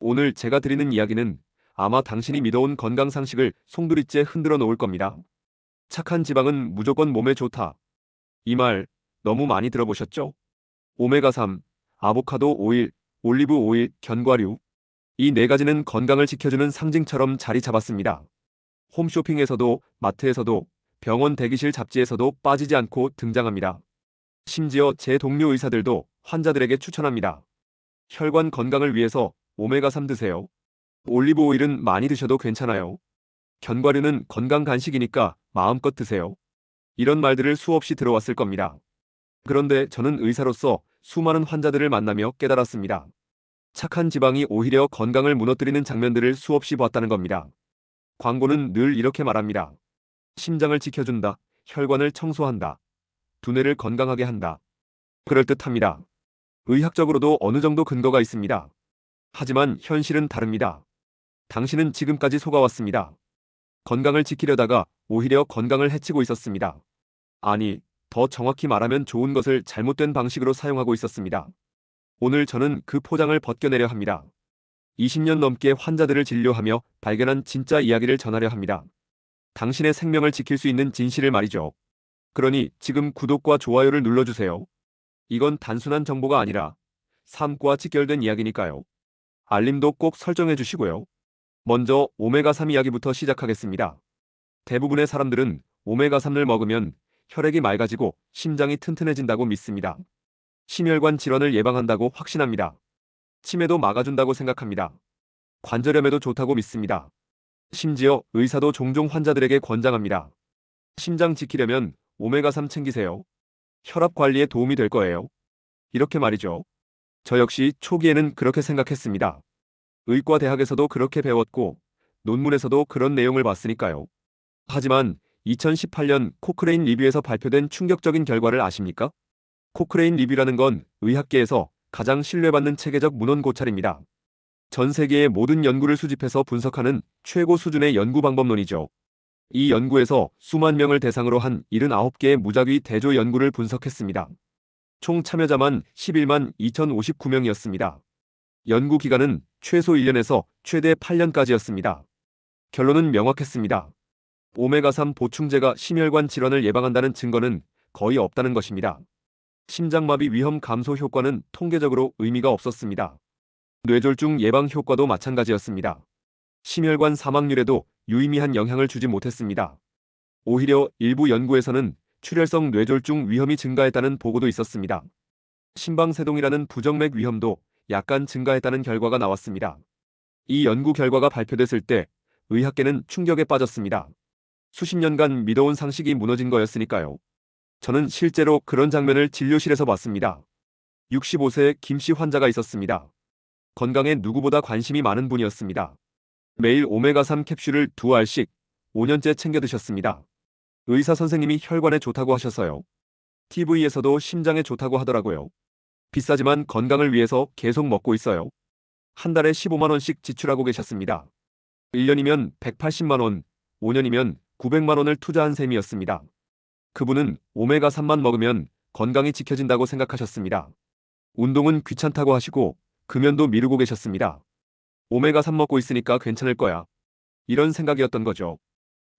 오늘 제가 드리는 이야기는 아마 당신이 믿어온 건강 상식을 송두리째 흔들어 놓을 겁니다. 착한 지방은 무조건 몸에 좋다. 이 말 너무 많이 들어보셨죠? 오메가3, 아보카도 오일, 올리브 오일, 견과류. 이 네 가지는 건강을 지켜주는 상징처럼 자리 잡았습니다. 홈쇼핑에서도, 마트에서도, 병원 대기실 잡지에서도 빠지지 않고 등장합니다. 심지어 제 동료 의사들도 환자들에게 추천합니다. 혈관 건강을 위해서 오메가3 드세요. 올리브 오일은 많이 드셔도 괜찮아요. 견과류는 건강 간식이니까 마음껏 드세요. 이런 말들을 수없이 들어왔을 겁니다. 그런데 저는 의사로서 수많은 환자들을 만나며 깨달았습니다. 착한 지방이 오히려 건강을 무너뜨리는 장면들을 수없이 봤다는 겁니다. 광고는 늘 이렇게 말합니다. 심장을 지켜준다. 혈관을 청소한다. 두뇌를 건강하게 한다. 그럴듯합니다. 의학적으로도 어느 정도 근거가 있습니다. 하지만 현실은 다릅니다. 당신은 지금까지 속아왔습니다. 건강을 지키려다가 오히려 건강을 해치고 있었습니다. 아니, 더 정확히 말하면 좋은 것을 잘못된 방식으로 사용하고 있었습니다. 오늘 저는 그 포장을 벗겨내려 합니다. 20년 넘게 환자들을 진료하며 발견한 진짜 이야기를 전하려 합니다. 당신의 생명을 지킬 수 있는 진실을 말이죠. 그러니 지금 구독과 좋아요를 눌러주세요. 이건 단순한 정보가 아니라 삶과 직결된 이야기니까요. 알림도 꼭 설정해 주시고요. 먼저 오메가3 이야기부터 시작하겠습니다. 대부분의 사람들은 오메가3을 먹으면 혈액이 맑아지고 심장이 튼튼해진다고 믿습니다. 심혈관 질환을 예방한다고 확신합니다. 치매도 막아준다고 생각합니다. 관절염에도 좋다고 믿습니다. 심지어 의사도 종종 환자들에게 권장합니다. 심장 지키려면 오메가3 챙기세요. 혈압 관리에 도움이 될 거예요. 이렇게 말이죠. 저 역시 초기에는 그렇게 생각했습니다. 의과 대학에서도 그렇게 배웠고 논문에서도 그런 내용을 봤으니까요. 하지만 2018년 코크레인 리뷰에서 발표된 충격적인 결과를 아십니까? 코크레인 리뷰라는 건 의학계에서 가장 신뢰받는 체계적 문헌 고찰입니다. 전 세계의 모든 연구를 수집해서 분석하는 최고 수준의 연구 방법론이죠. 이 연구에서 수만 명을 대상으로 한 79개의 무작위 대조 연구를 분석했습니다. 총 참여자만 11만 2,059명이었습니다. 연구 기간은 최소 1년에서 최대 8년까지였습니다. 결론은 명확했습니다. 오메가3 보충제가 심혈관 질환을 예방한다는 증거는 거의 없다는 것입니다. 심장마비 위험 감소 효과는 통계적으로 의미가 없었습니다. 뇌졸중 예방 효과도 마찬가지였습니다. 심혈관 사망률에도 유의미한 영향을 주지 못했습니다. 오히려 일부 연구에서는 출혈성 뇌졸중 위험이 증가했다는 보고도 있었습니다. 심방세동이라는 부정맥 위험도 약간 증가했다는 결과가 나왔습니다. 이 연구 결과가 발표됐을 때 의학계는 충격에 빠졌습니다. 수십 년간 믿어온 상식이 무너진 거였으니까요. 저는 실제로 그런 장면을 진료실에서 봤습니다. 65세의 김씨 환자가 있었습니다. 건강에 누구보다 관심이 많은 분이었습니다. 매일 오메가3 캡슐을 2알씩 5년째 챙겨 드셨습니다. 의사 선생님이 혈관에 좋다고 하셔서요. TV에서도 심장에 좋다고 하더라고요. 비싸지만 건강을 위해서 계속 먹고 있어요. 한 달에 15만 원씩 지출하고 계셨습니다. 1년이면 180만 원, 5년이면 900만 원을 투자한 셈이었습니다. 그분은 오메가3만 먹으면 건강이 지켜진다고 생각하셨습니다. 운동은 귀찮다고 하시고 금연도 미루고 계셨습니다. 오메가3 먹고 있으니까 괜찮을 거야. 이런 생각이었던 거죠.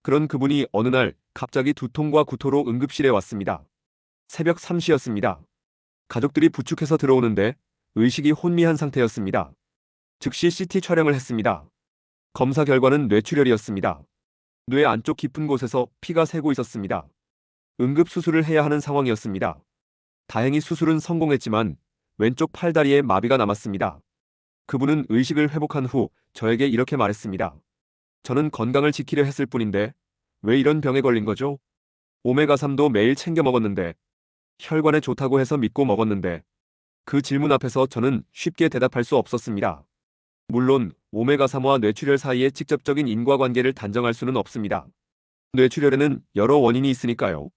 그런 그분이 어느 날 갑자기 두통과 구토로 응급실에 왔습니다. 새벽 3시였습니다. 가족들이 부축해서 들어오는데 의식이 혼미한 상태였습니다. 즉시 CT 촬영을 했습니다. 검사 결과는 뇌출혈이었습니다. 뇌 안쪽 깊은 곳에서 피가 새고 있었습니다. 응급 수술을 해야 하는 상황이었습니다. 다행히 수술은 성공했지만 왼쪽 팔다리에 마비가 남았습니다. 그분은 의식을 회복한 후 저에게 이렇게 말했습니다. 저는 건강을 지키려 했을 뿐인데 왜 이런 병에 걸린 거죠? 오메가3도 매일 챙겨 먹었는데 혈관에 좋다고 해서 믿고 먹었는데 그 질문 앞에서 저는 쉽게 대답할 수 없었습니다. 물론 오메가3와 뇌출혈 사이의 직접적인 인과관계를 단정할 수는 없습니다. 뇌출혈에는 여러 원인이 있으니까요.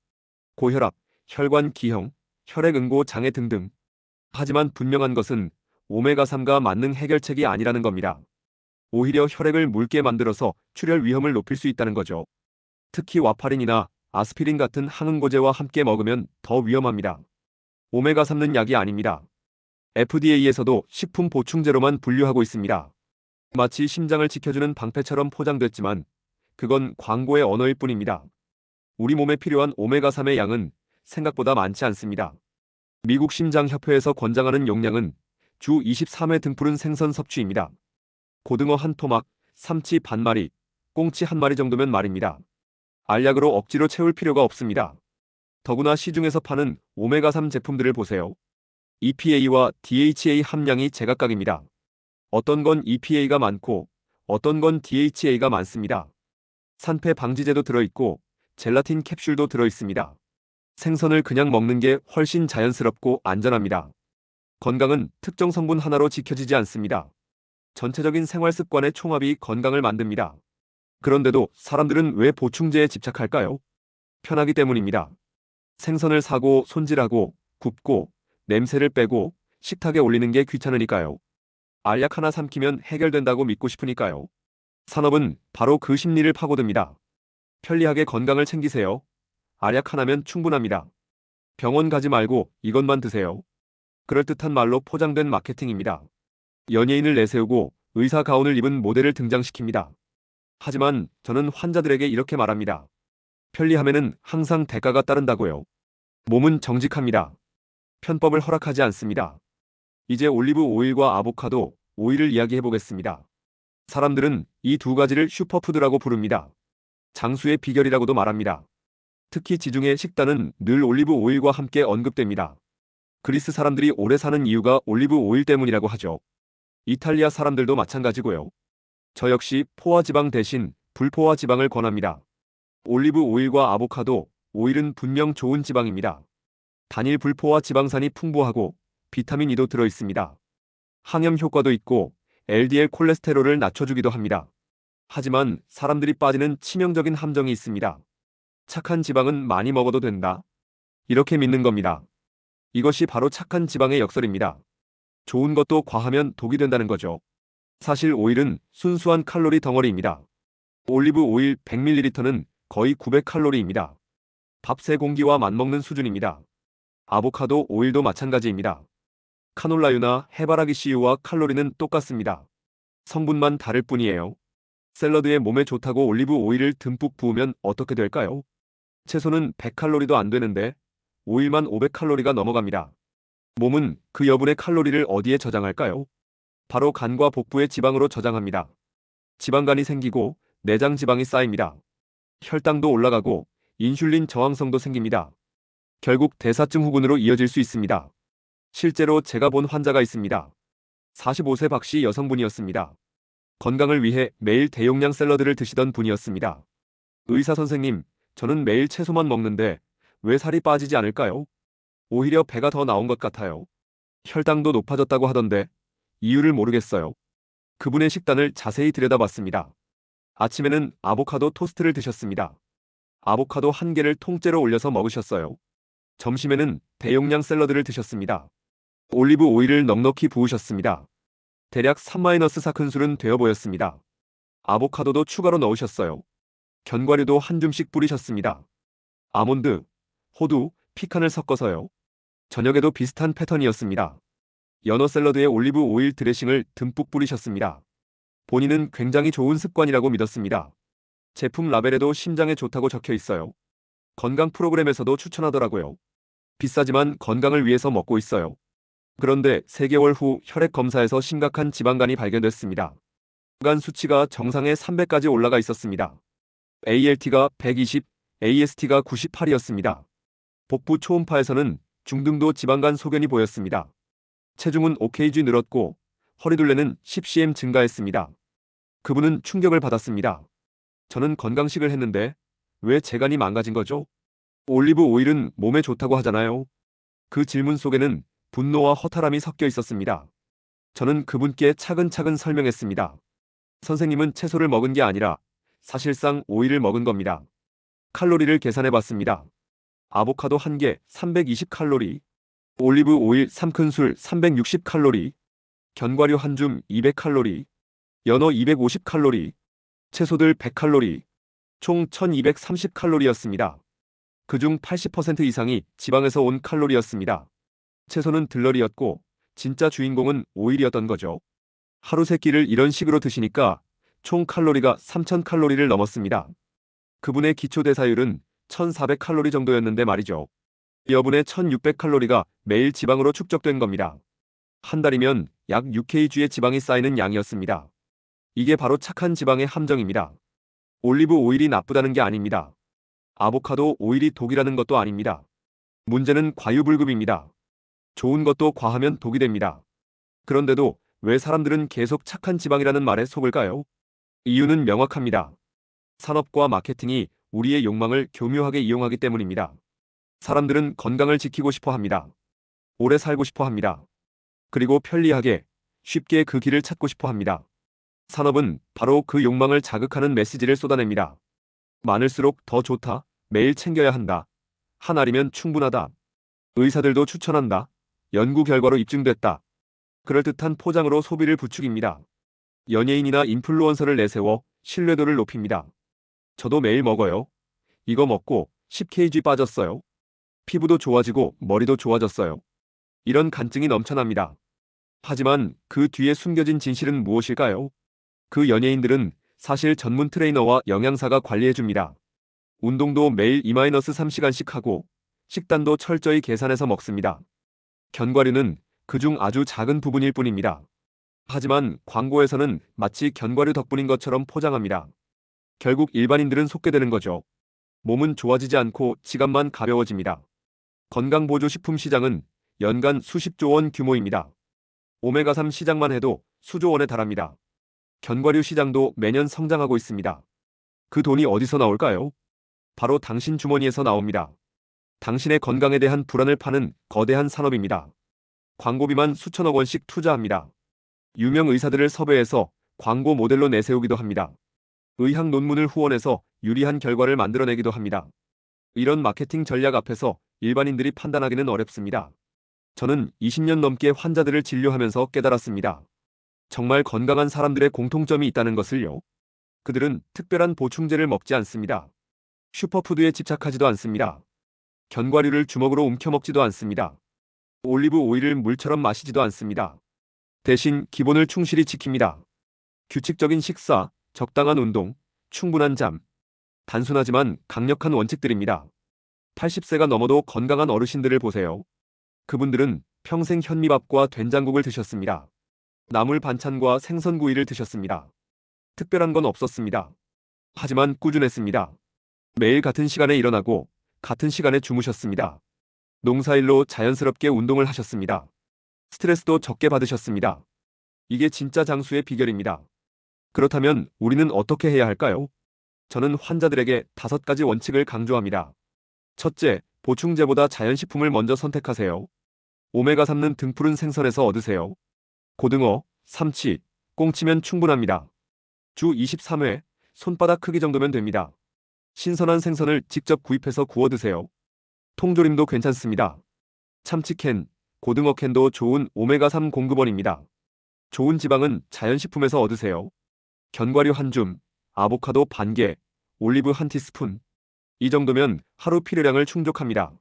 고혈압, 혈관 기형, 혈액응고 장애 등등. 하지만 분명한 것은 오메가3가 만능 해결책이 아니라는 겁니다. 오히려 혈액을 묽게 만들어서 출혈 위험을 높일 수 있다는 거죠. 특히 와파린이나 아스피린 같은 항응고제와 함께 먹으면 더 위험합니다. 오메가3는 약이 아닙니다. FDA에서도 식품 보충제로만 분류하고 있습니다. 마치 심장을 지켜주는 방패처럼 포장됐지만 그건 광고의 언어일 뿐입니다. 우리 몸에 필요한 오메가3의 양은 생각보다 많지 않습니다. 미국 심장협회에서 권장하는 용량은 주 23회 등푸른 생선 섭취입니다. 고등어 한 토막, 삼치 반 마리, 꽁치 한 마리 정도면 말입니다. 알약으로 억지로 채울 필요가 없습니다. 더구나 시중에서 파는 오메가3 제품들을 보세요. EPA와 DHA 함량이 제각각입니다. 어떤 건 EPA가 많고 어떤 건 DHA가 많습니다. 산패 방지제도 들어있고 젤라틴 캡슐도 들어있습니다. 생선을 그냥 먹는 게 훨씬 자연스럽고 안전합니다. 건강은 특정 성분 하나로 지켜지지 않습니다. 전체적인 생활 습관의 총합이 건강을 만듭니다. 그런데도 사람들은 왜 보충제에 집착할까요? 편하기 때문입니다. 생선을 사고 손질하고 굽고 냄새를 빼고 식탁에 올리는 게 귀찮으니까요. 알약 하나 삼키면 해결된다고 믿고 싶으니까요. 산업은 바로 그 심리를 파고듭니다. 편리하게 건강을 챙기세요. 알약 하나면 충분합니다. 병원 가지 말고 이것만 드세요. 그럴듯한 말로 포장된 마케팅입니다. 연예인을 내세우고 의사 가운을 입은 모델을 등장시킵니다. 하지만 저는 환자들에게 이렇게 말합니다. 편리함에는 항상 대가가 따른다고요. 몸은 정직합니다. 편법을 허락하지 않습니다. 이제 올리브 오일과 아보카도 오일을 이야기해 보겠습니다. 사람들은 이 두 가지를 슈퍼푸드라고 부릅니다. 장수의 비결이라고도 말합니다. 특히 지중해 식단은 늘 올리브 오일과 함께 언급됩니다. 그리스 사람들이 오래 사는 이유가 올리브 오일 때문이라고 하죠. 이탈리아 사람들도 마찬가지고요. 저 역시 포화 지방 대신 불포화 지방을 권합니다. 올리브 오일과 아보카도 오일은 분명 좋은 지방입니다. 단일 불포화 지방산이 풍부하고 비타민 E도 들어있습니다. 항염 효과도 있고 LDL 콜레스테롤을 낮춰주기도 합니다. 하지만 사람들이 빠지는 치명적인 함정이 있습니다. 착한 지방은 많이 먹어도 된다. 이렇게 믿는 겁니다. 이것이 바로 착한 지방의 역설입니다. 좋은 것도 과하면 독이 된다는 거죠. 사실 오일은 순수한 칼로리 덩어리입니다. 올리브 오일 100ml는 거의 900칼로리입니다. 밥 3공기와 맞먹는 수준입니다. 아보카도 오일도 마찬가지입니다. 카놀라유나 해바라기 씨유와 칼로리는 똑같습니다. 성분만 다를 뿐이에요. 샐러드에 몸에 좋다고 올리브 오일을 듬뿍 부으면 어떻게 될까요? 채소는 100칼로리도 안 되는데 오일만 500칼로리가 넘어갑니다. 몸은 그 여분의 칼로리를 어디에 저장할까요? 바로 간과 복부의 지방으로 저장합니다. 지방간이 생기고 내장 지방이 쌓입니다. 혈당도 올라가고 인슐린 저항성도 생깁니다. 결국 대사증 후군으로 이어질 수 있습니다. 실제로 제가 본 환자가 있습니다. 45세 박씨 여성분이었습니다. 건강을 위해 매일 대용량 샐러드를 드시던 분이었습니다. 의사 선생님, 저는 매일 채소만 먹는데 왜 살이 빠지지 않을까요? 오히려 배가 더 나온 것 같아요. 혈당도 높아졌다고 하던데 이유를 모르겠어요. 그분의 식단을 자세히 들여다봤습니다. 아침에는 아보카도 토스트를 드셨습니다. 아보카도 한 개를 통째로 올려서 먹으셨어요. 점심에는 대용량 샐러드를 드셨습니다. 올리브 오일을 넉넉히 부으셨습니다. 대략 3-4큰술은 되어 보였습니다. 아보카도도 추가로 넣으셨어요. 견과류도 한 줌씩 뿌리셨습니다. 아몬드, 호두, 피칸을 섞어서요. 저녁에도 비슷한 패턴이었습니다. 연어 샐러드에 올리브 오일 드레싱을 듬뿍 뿌리셨습니다. 본인은 굉장히 좋은 습관이라고 믿었습니다. 제품 라벨에도 심장에 좋다고 적혀 있어요. 건강 프로그램에서도 추천하더라고요. 비싸지만 건강을 위해서 먹고 있어요. 그런데 3개월 후 혈액 검사에서 심각한 지방간이 발견됐습니다. 간 수치가 정상의 300까지 올라가 있었습니다. ALT가 120, AST가 98이었습니다. 복부 초음파에서는 중등도 지방간 소견이 보였습니다. 체중은 5kg 늘었고 허리둘레는 10cm 증가했습니다. 그분은 충격을 받았습니다. 저는 건강식을 했는데 왜 제 간이 망가진 거죠? 올리브 오일은 몸에 좋다고 하잖아요. 그 질문 속에는 분노와 허탈함이 섞여 있었습니다. 저는 그분께 차근차근 설명했습니다. 선생님은 채소를 먹은 게 아니라 사실상 오일을 먹은 겁니다. 칼로리를 계산해 봤습니다. 아보카도 1개 320칼로리, 올리브 오일 3큰술 360칼로리, 견과류 한 줌 200칼로리, 연어 250칼로리, 채소들 100칼로리, 총 1230칼로리였습니다. 그중 80% 이상이 지방에서 온 칼로리였습니다. 채소는 들러리였고 진짜 주인공은 오일이었던 거죠. 하루 3끼를 이런 식으로 드시니까 총 칼로리가 3000칼로리를 넘었습니다. 그분의 기초 대사율은 1400칼로리 정도였는데 말이죠. 여분의 1600칼로리가 매일 지방으로 축적된 겁니다. 한 달이면 약 6kg의 지방이 쌓이는 양이었습니다. 이게 바로 착한 지방의 함정입니다. 올리브 오일이 나쁘다는 게 아닙니다. 아보카도 오일이 독이라는 것도 아닙니다. 문제는 과유불급입니다. 좋은 것도 과하면 독이 됩니다. 그런데도 왜 사람들은 계속 착한 지방이라는 말에 속을까요? 이유는 명확합니다. 산업과 마케팅이 우리의 욕망을 교묘하게 이용하기 때문입니다. 사람들은 건강을 지키고 싶어 합니다. 오래 살고 싶어 합니다. 그리고 편리하게, 쉽게 그 길을 찾고 싶어 합니다. 산업은 바로 그 욕망을 자극하는 메시지를 쏟아냅니다. 많을수록 더 좋다, 매일 챙겨야 한다, 한 알이면 충분하다, 의사들도 추천한다, 연구 결과로 입증됐다. 그럴듯한 포장으로 소비를 부추깁니다. 연예인이나 인플루언서를 내세워 신뢰도를 높입니다. 저도 매일 먹어요. 이거 먹고 10kg 빠졌어요. 피부도 좋아지고 머리도 좋아졌어요. 이런 간증이 넘쳐납니다. 하지만 그 뒤에 숨겨진 진실은 무엇일까요? 그 연예인들은 사실 전문 트레이너와 영양사가 관리해줍니다. 운동도 매일 2-3시간씩 하고 식단도 철저히 계산해서 먹습니다. 견과류는 그중 아주 작은 부분일 뿐입니다. 하지만 광고에서는 마치 견과류 덕분인 것처럼 포장합니다. 결국 일반인들은 속게 되는 거죠. 몸은 좋아지지 않고 지갑만 가벼워집니다. 건강보조식품 시장은 연간 수십조 원 규모입니다. 오메가3 시장만 해도 수조 원에 달합니다. 견과류 시장도 매년 성장하고 있습니다. 그 돈이 어디서 나올까요? 바로 당신 주머니에서 나옵니다. 당신의 건강에 대한 불안을 파는 거대한 산업입니다. 광고비만 수천억 원씩 투자합니다. 유명 의사들을 섭외해서 광고 모델로 내세우기도 합니다. 의학 논문을 후원해서 유리한 결과를 만들어내기도 합니다. 이런 마케팅 전략 앞에서 일반인들이 판단하기는 어렵습니다. 저는 20년 넘게 환자들을 진료하면서 깨달았습니다. 정말 건강한 사람들의 공통점이 있다는 것을요. 그들은 특별한 보충제를 먹지 않습니다. 슈퍼푸드에 집착하지도 않습니다. 견과류를 주먹으로 움켜먹지도 않습니다. 올리브 오일을 물처럼 마시지도 않습니다. 대신 기본을 충실히 지킵니다. 규칙적인 식사, 적당한 운동, 충분한 잠. 단순하지만 강력한 원칙들입니다. 80세가 넘어도 건강한 어르신들을 보세요. 그분들은 평생 현미밥과 된장국을 드셨습니다. 나물 반찬과 생선구이를 드셨습니다. 특별한 건 없었습니다. 하지만 꾸준했습니다. 매일 같은 시간에 일어나고 같은 시간에 주무셨습니다. 농사일로 자연스럽게 운동을 하셨습니다. 스트레스도 적게 받으셨습니다. 이게 진짜 장수의 비결입니다. 그렇다면 우리는 어떻게 해야 할까요? 저는 환자들에게 5가지 원칙을 강조합니다. 첫째, 보충제보다 자연식품을 먼저 선택하세요. 오메가3는 등푸른 생선에서 얻으세요. 고등어, 삼치, 꽁치면 충분합니다. 주 23회, 손바닥 크기 정도면 됩니다. 신선한 생선을 직접 구입해서 구워 드세요. 통조림도 괜찮습니다. 참치캔, 고등어캔도 좋은 오메가3 공급원입니다. 좋은 지방은 자연식품에서 얻으세요. 견과류 한 줌, 아보카도 반 개, 올리브 한 티스푼. 이 정도면 하루 필요량을 충족합니다.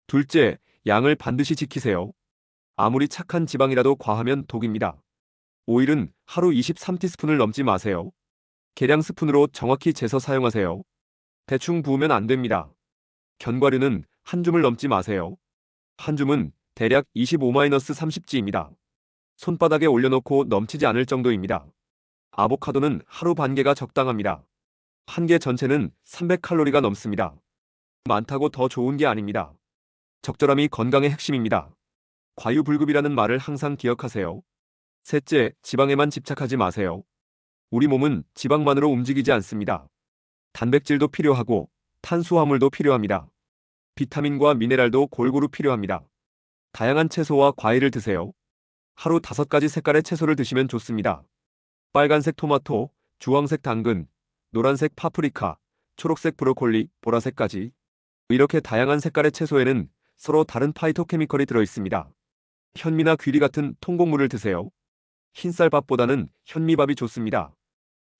둘째, 양을 반드시 지키세요. 아무리 착한 지방이라도 과하면 독입니다. 오일은 하루 23티스푼을 넘지 마세요. 계량 스푼으로 정확히 재서 사용하세요. 대충 부으면 안 됩니다. 견과류는 한 줌을 넘지 마세요. 한 줌은 대략 25-30g입니다. 손바닥에 올려놓고 넘치지 않을 정도입니다. 아보카도는 하루 반 개가 적당합니다. 한 개 전체는 300칼로리가 넘습니다. 많다고 더 좋은 게 아닙니다. 적절함이 건강의 핵심입니다. 과유불급이라는 말을 항상 기억하세요. 셋째, 지방에만 집착하지 마세요. 우리 몸은 지방만으로 움직이지 않습니다. 단백질도 필요하고 탄수화물도 필요합니다. 비타민과 미네랄도 골고루 필요합니다. 다양한 채소와 과일을 드세요. 하루 5가지 색깔의 채소를 드시면 좋습니다. 빨간색 토마토, 주황색 당근, 노란색 파프리카, 초록색 브로콜리, 보라색까지. 이렇게 다양한 색깔의 채소에는 서로 다른 파이토케미컬이 들어있습니다. 현미나 귀리 같은 통곡물을 드세요. 흰쌀밥보다는 현미밥이 좋습니다.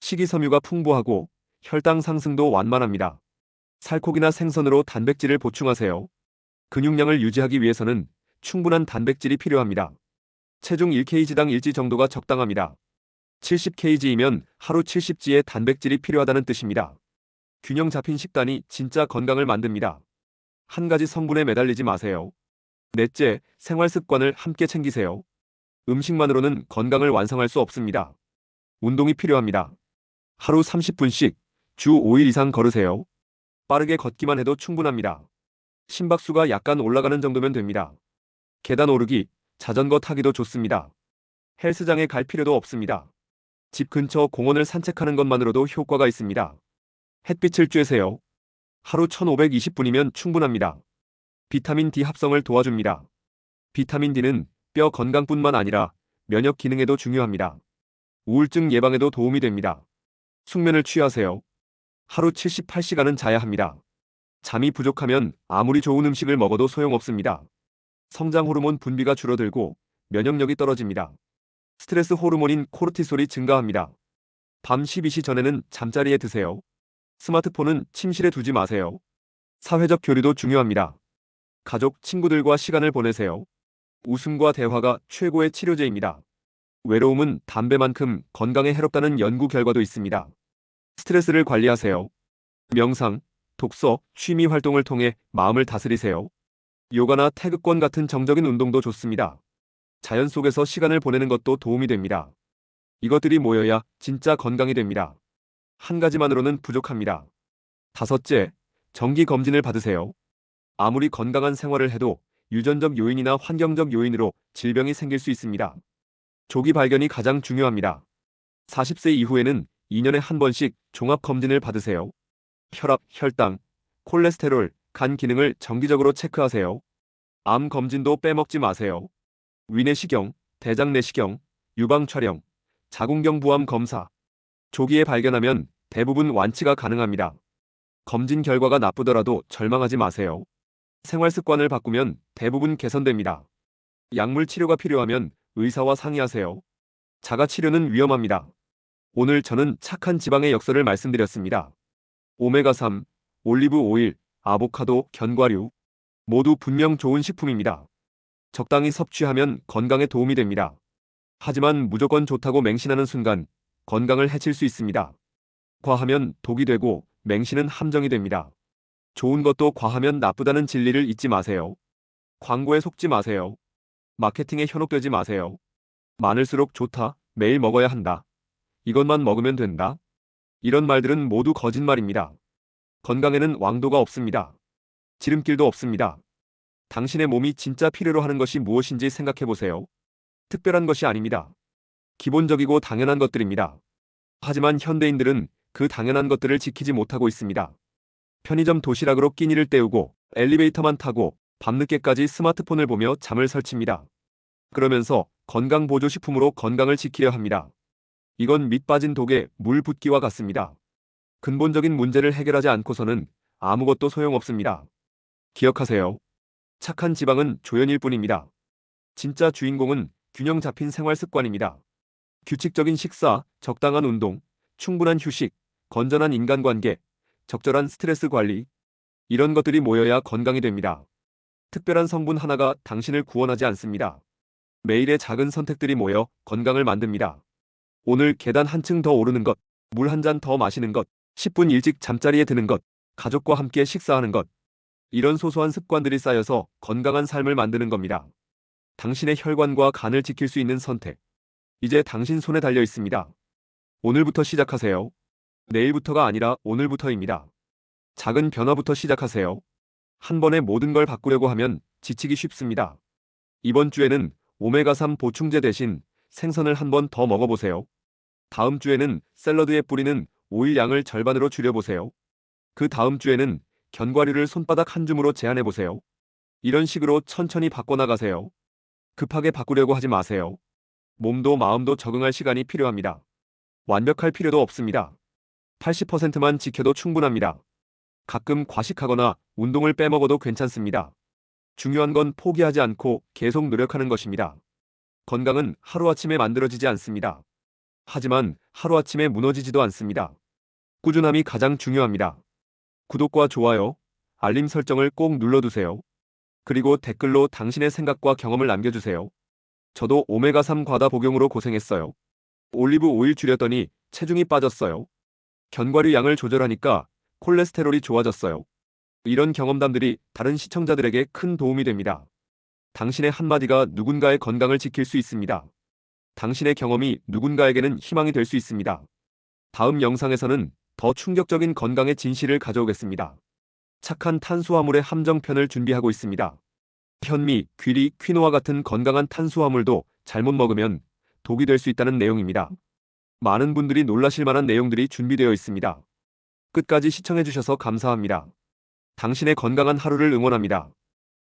식이섬유가 풍부하고 혈당 상승도 완만합니다. 살코기나 생선으로 단백질을 보충하세요. 근육량을 유지하기 위해서는 충분한 단백질이 필요합니다. 체중 1kg당 1지 정도가 적당합니다. 70kg이면 하루 70g의 단백질이 필요하다는 뜻입니다. 균형 잡힌 식단이 진짜 건강을 만듭니다. 한 가지 성분에 매달리지 마세요. 넷째, 생활 습관을 함께 챙기세요. 음식만으로는 건강을 완성할 수 없습니다. 운동이 필요합니다. 하루 30분씩 주 5일 이상 걸으세요. 빠르게 걷기만 해도 충분합니다. 심박수가 약간 올라가는 정도면 됩니다. 계단 오르기, 자전거 타기도 좋습니다. 헬스장에 갈 필요도 없습니다. 집 근처 공원을 산책하는 것만으로도 효과가 있습니다. 햇빛을 쬐세요. 하루 1520분이면 충분합니다. 비타민 D 합성을 도와줍니다. 비타민 D는 뼈 건강뿐만 아니라 면역 기능에도 중요합니다. 우울증 예방에도 도움이 됩니다. 숙면을 취하세요. 하루 78시간은 자야 합니다. 잠이 부족하면 아무리 좋은 음식을 먹어도 소용없습니다. 성장 호르몬 분비가 줄어들고 면역력이 떨어집니다. 스트레스 호르몬인 코르티솔이 증가합니다. 밤 12시 전에는 잠자리에 드세요. 스마트폰은 침실에 두지 마세요. 사회적 교류도 중요합니다. 가족, 친구들과 시간을 보내세요. 웃음과 대화가 최고의 치료제입니다. 외로움은 담배만큼 건강에 해롭다는 연구 결과도 있습니다. 스트레스를 관리하세요. 명상, 독서, 취미 활동을 통해 마음을 다스리세요. 요가나 태극권 같은 정적인 운동도 좋습니다. 자연 속에서 시간을 보내는 것도 도움이 됩니다. 이것들이 모여야 진짜 건강이 됩니다. 한 가지만으로는 부족합니다. 다섯째, 정기 검진을 받으세요. 아무리 건강한 생활을 해도 유전적 요인이나 환경적 요인으로 질병이 생길 수 있습니다. 조기 발견이 가장 중요합니다. 40세 이후에는 2년에 한 번씩 종합 검진을 받으세요. 혈압, 혈당, 콜레스테롤, 간 기능을 정기적으로 체크하세요. 암 검진도 빼먹지 마세요. 위내시경, 대장내시경, 유방 촬영, 자궁경 부암 검사. 조기에 발견하면 대부분 완치가 가능합니다. 검진 결과가 나쁘더라도 절망하지 마세요. 생활 습관을 바꾸면 대부분 개선됩니다. 약물 치료가 필요하면 의사와 상의하세요. 자가 치료는 위험합니다. 오늘 저는 착한 지방의 역설을 말씀드렸습니다. 오메가3, 올리브 오일, 아보카도, 견과류 모두 분명 좋은 식품입니다. 적당히 섭취하면 건강에 도움이 됩니다. 하지만 무조건 좋다고 맹신하는 순간 건강을 해칠 수 있습니다. 과하면 독이 되고 맹신은 함정이 됩니다. 좋은 것도 과하면 나쁘다는 진리를 잊지 마세요. 광고에 속지 마세요. 마케팅에 현혹되지 마세요. 많을수록 좋다, 매일 먹어야 한다. 이것만 먹으면 된다. 이런 말들은 모두 거짓말입니다. 건강에는 왕도가 없습니다. 지름길도 없습니다. 당신의 몸이 진짜 필요로 하는 것이 무엇인지 생각해 보세요. 특별한 것이 아닙니다. 기본적이고 당연한 것들입니다. 하지만 현대인들은 그 당연한 것들을 지키지 못하고 있습니다. 편의점 도시락으로 끼니를 때우고 엘리베이터만 타고 밤늦게까지 스마트폰을 보며 잠을 설칩니다. 그러면서 건강보조식품으로 건강을 지키려 합니다. 이건 밑 빠진 독에 물 붓기와 같습니다. 근본적인 문제를 해결하지 않고서는 아무것도 소용없습니다. 기억하세요. 착한 지방은 조연일 뿐입니다. 진짜 주인공은 균형 잡힌 생활 습관입니다. 규칙적인 식사, 적당한 운동, 충분한 휴식, 건전한 인간관계, 적절한 스트레스 관리. 이런 것들이 모여야 건강이 됩니다. 특별한 성분 하나가 당신을 구원하지 않습니다. 매일의 작은 선택들이 모여 건강을 만듭니다. 오늘 계단 한층 더 오르는 것, 물 한 잔 더 마시는 것, 10분 일찍 잠자리에 드는 것, 가족과 함께 식사하는 것. 이런 소소한 습관들이 쌓여서 건강한 삶을 만드는 겁니다. 당신의 혈관과 간을 지킬 수 있는 선택. 이제 당신 손에 달려 있습니다. 오늘부터 시작하세요. 내일부터가 아니라 오늘부터입니다. 작은 변화부터 시작하세요. 한 번에 모든 걸 바꾸려고 하면 지치기 쉽습니다. 이번 주에는 오메가3 보충제 대신 생선을 한 번 더 먹어보세요. 다음 주에는 샐러드에 뿌리는 오일 양을 절반으로 줄여보세요. 그 다음 주에는 견과류를 손바닥 한 줌으로 제한해보세요. 이런 식으로 천천히 바꿔나가세요. 급하게 바꾸려고 하지 마세요. 몸도 마음도 적응할 시간이 필요합니다. 완벽할 필요도 없습니다. 80%만 지켜도 충분합니다. 가끔 과식하거나 운동을 빼먹어도 괜찮습니다. 중요한 건 포기하지 않고 계속 노력하는 것입니다. 건강은 하루아침에 만들어지지 않습니다. 하지만 하루아침에 무너지지도 않습니다. 꾸준함이 가장 중요합니다. 구독과 좋아요, 알림 설정을 꼭 눌러두세요. 그리고 댓글로 당신의 생각과 경험을 남겨주세요. 저도 오메가3 과다 복용으로 고생했어요. 올리브 오일 줄였더니 체중이 빠졌어요. 견과류 양을 조절하니까 콜레스테롤이 좋아졌어요. 이런 경험담들이 다른 시청자들에게 큰 도움이 됩니다. 당신의 한마디가 누군가의 건강을 지킬 수 있습니다. 당신의 경험이 누군가에게는 희망이 될 수 있습니다. 다음 영상에서는 더 충격적인 건강의 진실을 가져오겠습니다. 착한 탄수화물의 함정편을 준비하고 있습니다. 현미, 귀리, 퀴노아 같은 건강한 탄수화물도 잘못 먹으면 독이 될 수 있다는 내용입니다. 많은 분들이 놀라실 만한 내용들이 준비되어 있습니다. 끝까지 시청해주셔서 감사합니다. 당신의 건강한 하루를 응원합니다.